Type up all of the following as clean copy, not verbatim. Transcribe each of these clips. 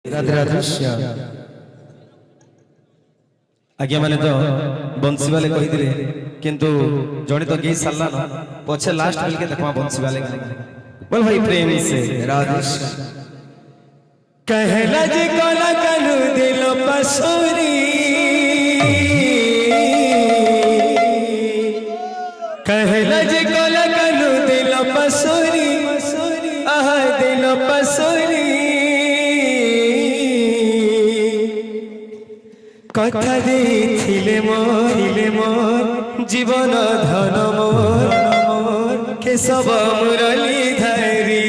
राधे राधे श्याम आज्ञा माने तो बंसी वाले कही दिले किंतु जणे तो गई साला न पछे लास्ट मिल के देखवा बंसी वाले बोल भाई प्रेम से राधे श्याम कहला जे कोला कनु दिल पसोरी कहला जे कोला कनु दिल पसोरी आहा दिल पसोरी कथा देथिले मोर जीवन धन मोर केशव मुरली धरी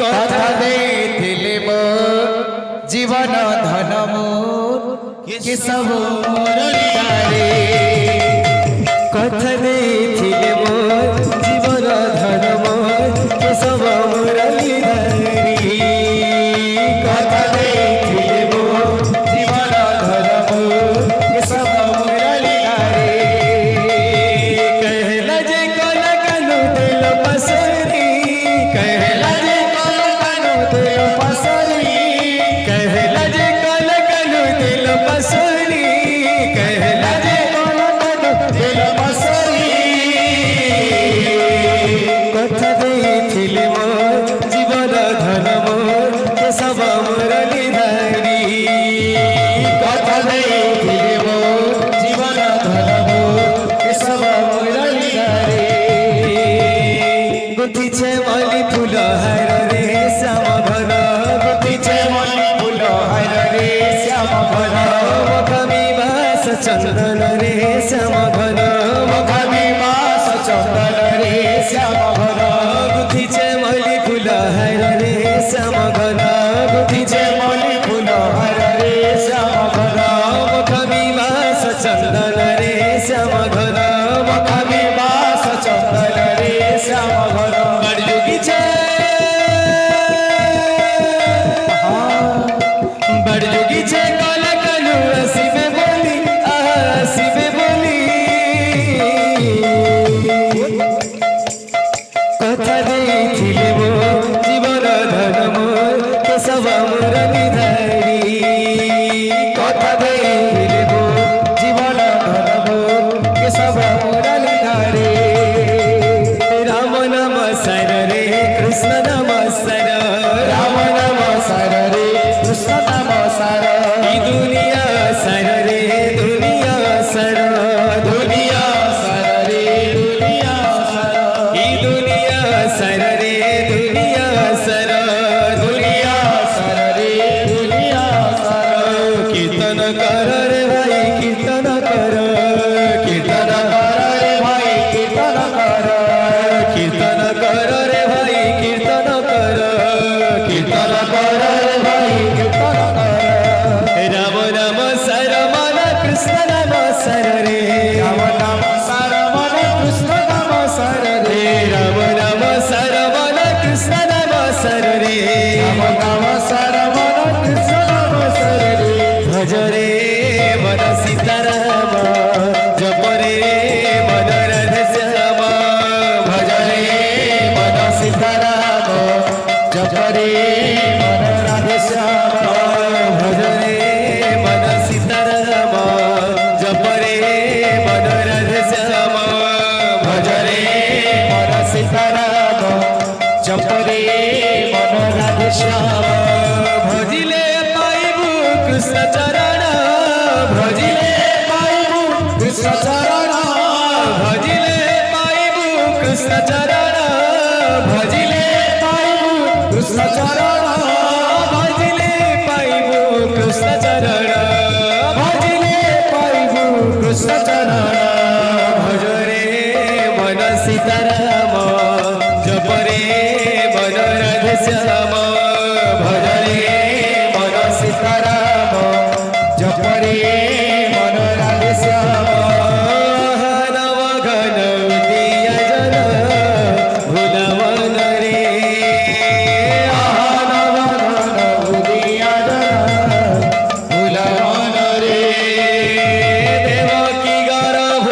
कथा देथिले मोर जीवन धन मोर केशव मुरली धरी कथा देथिले मोर जीवन धन मोर केशव मुरली धरी कथा देथिले मोर जीवन धन मोर केशव मुरली धरी कहला जे कोला कनु दिल पसरी कहला जे कोला कनु दिल पसरी कहला जे कोला कनु दिल पसरी कहला जे कोला कनु दिल पसरी कथा देथिले मोर जीवन धन मोर केशव मुरली धरी कथा देथिले मोर जीवन धन मोर केशव मुरली धरी गुंथिछे मल्ली फूल हार रे श्याम घन गुंथिछे मल्ली फूल हार रे श्याम घन मखमी बास चंदन रे श्याम घन मखमी बास चंदन रे श्याम घन गुंथिछे मल्ली फूल हार रे श्याम घन गुंथिछे मल्ली फूल हार रे श्याम घन मखमी बास चंदन रे श्याम घन मखमी बास चंदन रे श्याम घन बड़जुगी छे कोला कनु हसीबे बोली हसीबे बोली कथा देथिले मोर जीवन धन मोर केशव मुरली धरी कथा देथिले मोर जीवन धन मोर केशव मुरली धरी राम नाम सर रे कृष्ण नाम सर राम नाम सर रे कृष्ण नाम सर ई दुनिया सर रे दुनिया सर दुनिया सर रे दुनिया सर ई दुनिया सर रे दुनिया सर दुनिया सर रे दुनिया सर कीर्तन कर रे भाई कीर्तन कर कीर्तन कर रे भाई कीर्तन कर कीर्तन कर रे भाई कीर्तन कर कीर्तन कर रे भाई कीर्तन कर राम नाम सर मन कृष्ण नाम सर रे राम नाम सर मन कृष्ण नाम सर रे राम नाम सर मन कृष्ण नाम सर रे राम नाम सर मन कृष्ण नाम सर रे भज रे मन सीताराम जप रे मन राधे श्याम भज रे मन सीताराम जप रे मन राधे श्याम भज रे मन सीताराम जप रे मन राधे श्याम भज रे मन सीताराम जप रे मन राधे श्याम भजिले पाइबु कृष्ण चरण भजिले पाइबु कृष्ण चरण भजिले पाइबु कृष्ण चरण भजिले पाइबु कृष्ण चरण भजिले पाइबु कृष्ण चरण भजिले पाइबु कृष्ण चरण भज रे मन सीताराम जप रे मन राधे श्याम भज रे मन सीताराम जप रे मन राधे श्याम नव घन दिया जन भुलवन रे नव घन उदिया जन भुलवन रे देवकी गर्भ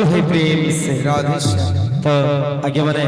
भाई प्रेम से राधे श्याम। तो आगे बढ़े